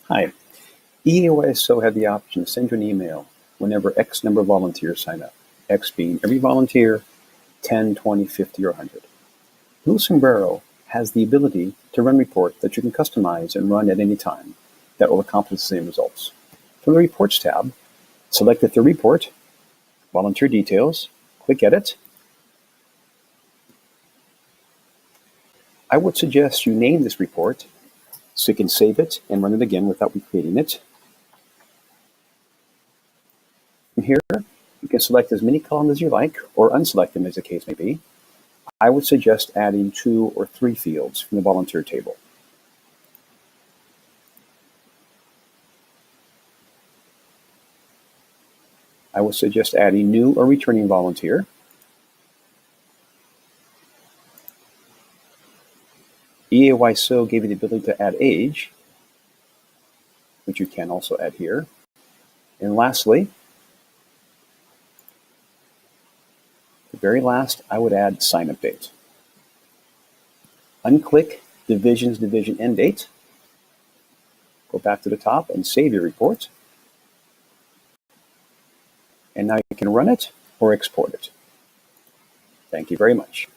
Hi. EAYSO had the option to send you an email whenever X number of volunteers sign up, X being every volunteer, 10, 20, 50, or 100. Blue Sombrero has the ability to run reports that you can customize and run at any time that will accomplish the same results. From the Reports tab, select the third report, Volunteer Details, click Edit. I would suggest you name this report so you can save it and run it again without recreating it. From here, you can select as many columns as you like, or unselect them as the case may be. I would suggest adding 2 or 3 fields from the volunteer table. I would suggest adding new or returning volunteer. EAYSO gave you the ability to add age, which you can also add here. And lastly, the very last, I would add sign-up date. Unclick division end date. Go back to the top and save your report. And now you can run it or export it. Thank you very much.